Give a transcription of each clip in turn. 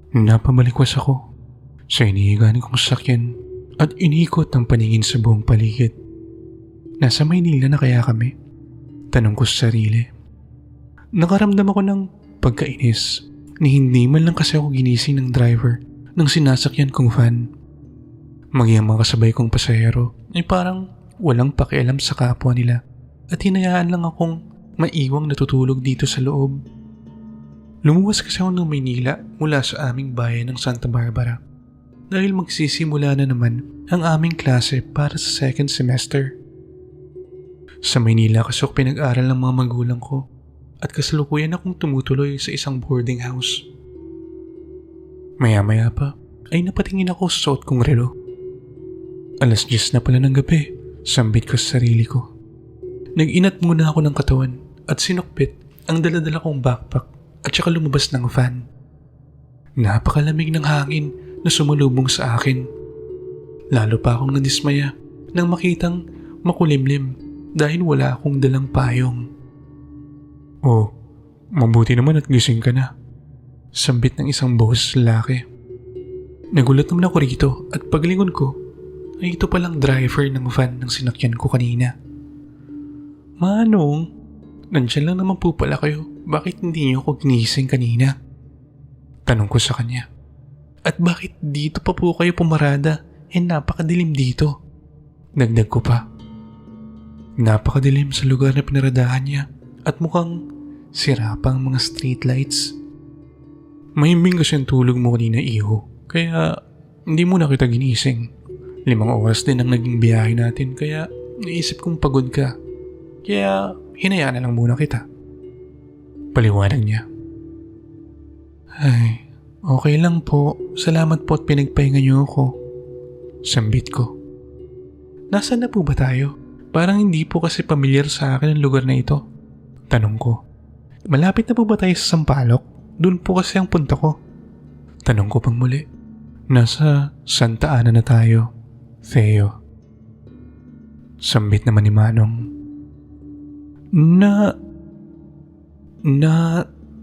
Napabalikwas ako sa inihigan kong sasakyan at inikot ang paningin sa buong paligid. Nasa Maynila na kaya kami? Tanong ko sa sarili. Nakaramdam ako ng pagkainis ni hindi man lang kasi ako ginising ng driver ng sinasakyan kong van. Maging ang mga kasabay kong pasahero ay parang walang pakialam sa kapwa nila at hinayaan lang akong maiwang natutulog dito sa loob. Lumuwas kasi ako ng Maynila mula sa aming bayan ng Santa Barbara dahil magsisimula na naman ang aming klase para sa second semester. Sa Maynila kasi ako pinag-aral ng mga magulang ko at kasalukuyan akong tumutuloy sa isang boarding house. Maya-maya pa ay napatingin ako sa suot kong relo. 10:00 na pala ng gabi, sambit ko sa sarili ko. Nag-inat muna ako ng katawan at sinukbit ang daladala kong backpack at saka lumabas ng van. Napakalamig ng hangin na sumalubong sa akin. Lalo pa akong nadismaya nang makitang makulimlim dahil wala akong dalang payong. Oh, mabuti naman at gising ka na. Sambit ng isang boses lalaki. Nagulat naman ako rito at paglingon ko ay ito palang driver ng van ng sinakyan ko kanina. Manong, nandyan lang naman po pala kayo. Bakit hindi niyo ako ginising kanina? Tanong ko sa kanya. At bakit dito pa po kayo pumarada? Napakadilim dito. Dagdag ko pa. Napakadilim sa lugar na pinaradahan niya at mukhang sira pa ang mga streetlights. Mahimbing kasi ang tulog mo kanina, iho. Kaya hindi mo na kita ginising. 5 oras din ang naging biyahe natin kaya naisip kong pagod ka. Kaya hinayaan na lang muna kita. Paliwanag niya. Ay, okay lang po. Salamat po at pinagpahinga niyo ako. Sambit ko. Nasaan na po ba tayo? Parang hindi po kasi pamilyar sa akin ang lugar na ito. Tanong ko. Malapit na po ba tayo sa Sampaloc? Doon po kasi ang punta ko. Tanong ko pang muli. Nasa Santa Ana na tayo, Theo. Sambit naman ni Manong.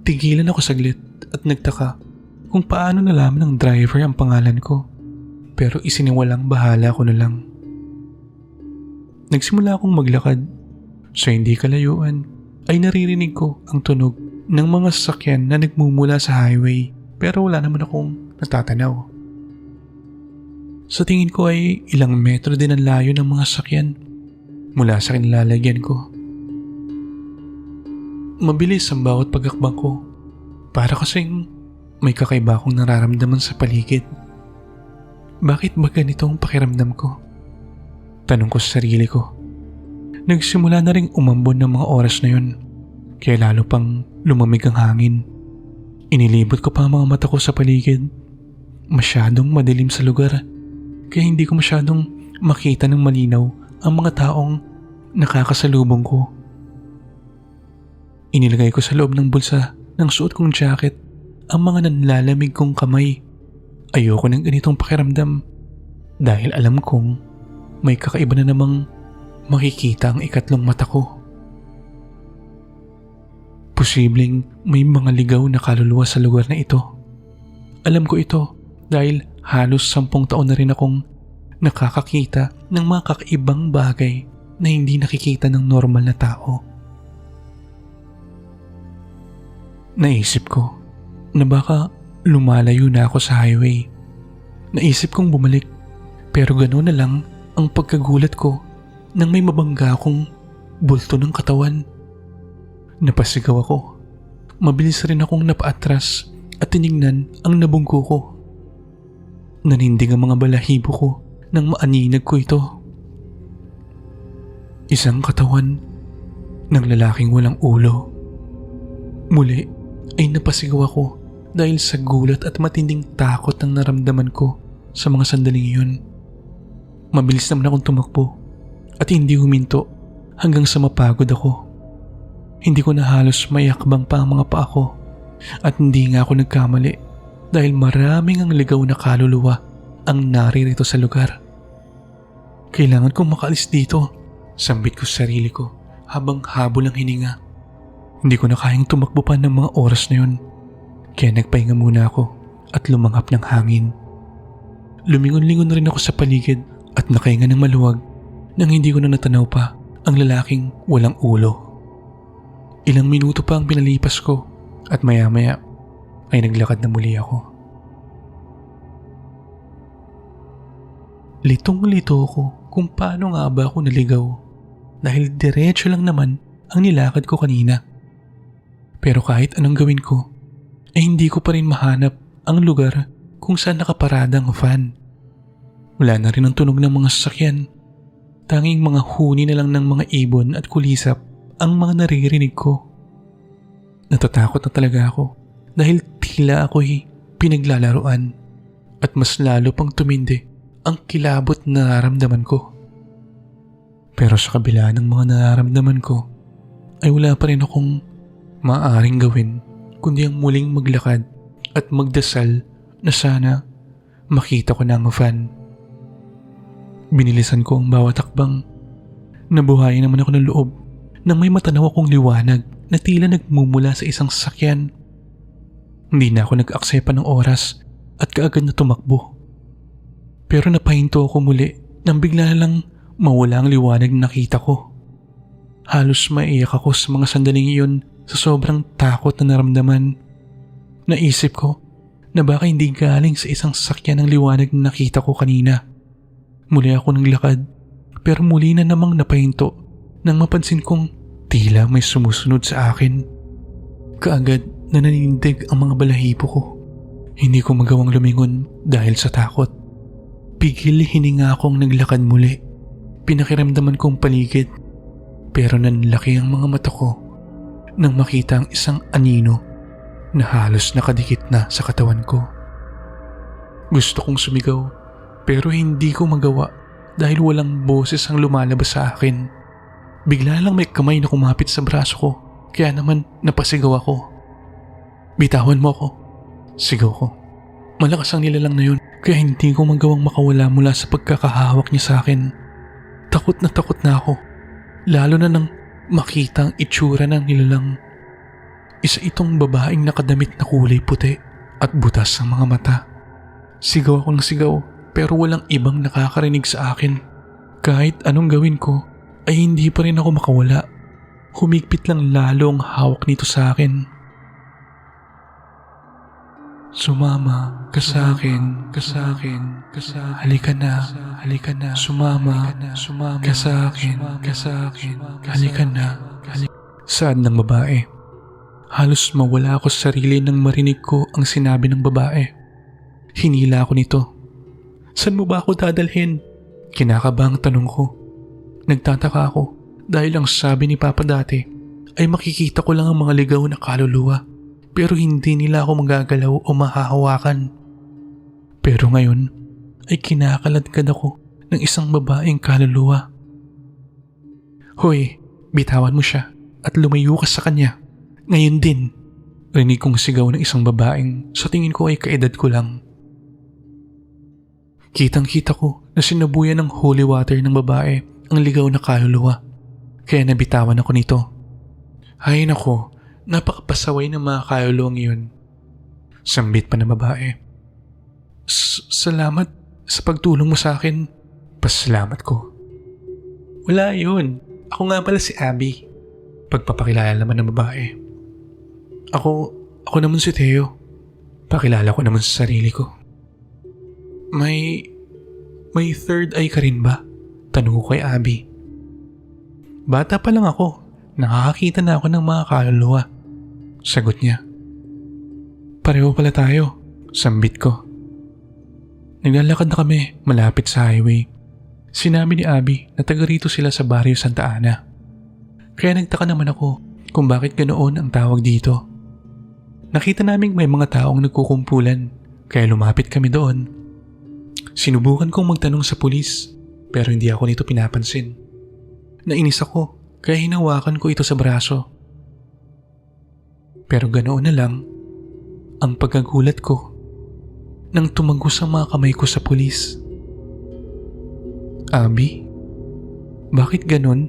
Tigilan ako saglit at nagtaka kung paano nalaman ng driver ang pangalan ko. Pero isiniwalang bahala ko na lang. Nagsimula akong maglakad. Sa hindi kalayuan ay naririnig ko ang tunog ng mga sasakyan na nagmumula sa highway pero wala naman akong natatanaw. Sa tingin ko ay ilang metro din ang layo ng mga sasakyan mula sa kinilalagyan ko. Mabilis ang bawat pagakbang ko para kasing may kakaiba akong nararamdaman sa paligid. Bakit ba ganito ang pakiramdam ko? Tanong ko sa sarili ko. Nagsimula na ring umambon ng mga oras na yun kaya lalo pang lumamig ang hangin. Inilibot ko pa ang mga mata ko sa paligid. Masyadong madilim sa lugar kaya hindi ko masyadong makita ng malinaw ang mga taong nakakasalubong ko. Inilagay ko sa loob ng bulsa ng suot kong jacket ang mga nanlalamig kong kamay. Ayoko ng ganitong pakiramdam dahil alam kong may kakaiba na namang makikita ang ikatlong mata ko. Posibleng may mga ligaw na kaluluwa sa lugar na ito. Alam ko ito dahil halos 10 taon na rin akong nakakakita ng mga kakaibang bagay na hindi nakikita ng normal na tao. Naisip ko na baka lumalayo na ako sa highway. Naisip kong bumalik pero gano'n na lang ang pagkagulat ko nang may mabangga akong bulto ng katawan. Napasigaw ako. Mabilis rin akong napaatras at tinignan ang nabunggo ko. Nanindig ang mga balahibo ko nang maaninag ko ito. Isang katawan ng lalaking walang ulo. Muli ay napasigaw ako dahil sa gulat at matinding takot ang naramdaman ko sa mga sandaling iyon. Mabilis naman akong tumakbo at hindi huminto hanggang sa mapagod ako. Hindi ko na halos mayakbang pa ang mga paa ko at hindi nga ako nagkamali dahil maraming ang ligaw na kaluluwa ang naririto sa lugar. Kailangan kong makaalis dito Sambit ko sa sarili ko habang habol ang hininga. Hindi ko na kayang tumakbo pa ng mga oras na yun. Kaya nagpahinga muna ako at lumanghap ng hangin. Lumingon-lingon rin ako sa paligid at nakahinga ng maluwag nang hindi ko na natanaw pa ang lalaking walang ulo. Ilang minuto pa ang pinalipas ko at maya-maya ay naglakad na muli ako. Litong-lito ako kung paano nga ba ako naligaw dahil diretso lang naman ang nilakad ko kanina. Pero kahit anong gawin ko, ay hindi ko pa rin mahanap ang lugar kung saan nakaparada ang van. Wala na rin ang tunog ng mga sasakyan. Tanging mga huni na lang ng mga ibon at kulisap ang mga naririnig ko. Natatakot na talaga ako dahil tila ako'y pinaglalaruan at mas lalo pang tumindi ang kilabot na nararamdaman ko. Pero sa kabila ng mga nararamdaman ko ay wala pa rin akong maaaring gawin kundi ang muling maglakad at magdasal na sana makita ko na ang van. Binilisan ko ang bawat takbang. Nabuhayan naman ako ng loob nang may matanaw akong liwanag na tila nagmumula sa isang sasakyan. Hindi na ako nag-aksepa ng oras at kaagad na tumakbo. Pero napahinto ako muli nang bigla na lang mawala ang liwanag na nakita ko. Halos maiyak ako sa mga sandaling iyon sa sobrang takot na naramdaman. Naisip ko na baka hindi galing sa isang sasakyan ang liwanag na nakita ko kanina. Muli ako naglakad pero muli na namang napahinto nang mapansin kong tila may sumusunod sa akin. Kaagad na nanindig ang mga balahibo ko. Hindi ko magawang lumingon dahil sa takot. Pigil hininga akong naglakad muli. Pinakiramdaman kong paligid pero nanlaki ang mga mata ko nang makita ang isang anino na halos nakadikit na sa katawan ko. Gusto kong sumigaw pero hindi ko magawa dahil walang boses ang lumalabas sa akin. Bigla lang may kamay na kumapit sa braso ko kaya naman napasigaw ako. Bitawan mo ako. Sigaw ko. Malakas ang nilalang na yun kaya hindi ko magawang makawala mula sa pagkakahawak niya sa akin. Takot na ako. Lalo na nang makita ang itsura ng nilalang. Isa itong babaeng nakadamit na kulay puti at butas ang mga mata. Sigaw akong sigaw pero walang ibang nakakarinig sa akin. Kahit anong gawin ko ay hindi pa rin ako makawala. Humigpit lang lalo ang hawak nito sa akin. Sumama ka sa akin, halika na, sumama ka sa akin, halika na. Saad ng babae. Halos mawala ako sa sarili nang marinig ko ang sinabi ng babae. Hinila ako nito. Saan mo ba ako dadalhin? Kinakabang tanong ko. Nagtataka ako dahil ang sabi ni Papa dati ay makikita ko lang ang mga ligaw na kaluluwa pero hindi nila ako magagalaw o mahahawakan. Pero ngayon ay kinakaladkad ako ng isang babaeng kaluluwa. Hoy, bitawan mo siya at lumayo ka sa kanya. Ngayon din, rinig kong sigaw ng isang babaeng sa tingin ko ay kaedad ko lang. Kitang-kita ko na sinabuyan ng holy water ng babae ang ligaw na kaluluwa. Kaya nabitawan ako nito. Ay nako, napakapasaway ng mga kaluluwang iyon. Sambit pa ng babae. Salamat sa pagtulong mo sa akin. Pasalamat ko. Wala yun. Ako nga pala si Abby. Pagpapakilala naman ng babae. Ako naman si Theo. Pakilala ko naman sa sarili ko. May third eye ka rin ba? Tanong ko kay Abby. Bata pa lang ako. Nakakakita na ako ng mga kaluluwa. Sagot niya. Pareho pala tayo. Sambit ko. Naglalakad na kami malapit sa highway. Sinabi ni Abby na taga rito sila sa Barrio Santa Ana. Kaya nagtaka naman ako kung bakit ganoon ang tawag dito. Nakita naming may mga taong nagkukumpulan kaya lumapit kami doon. Sinubukan kong magtanong sa pulis pero hindi ako nito pinapansin. Nainis ako kaya hinawakan ko ito sa braso. Pero ganoon na lang ang pagkagulat ko nang tumagos ang mga kamay ko sa pulis. Abby, bakit ganon?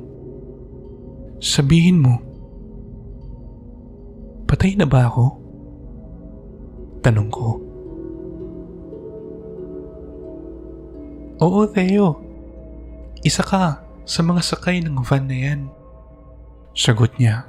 Sabihin mo, patay na ba ako? Tanong ko. Oo, Theo. Isa ka sa mga sakay ng van na yan. Sagot niya.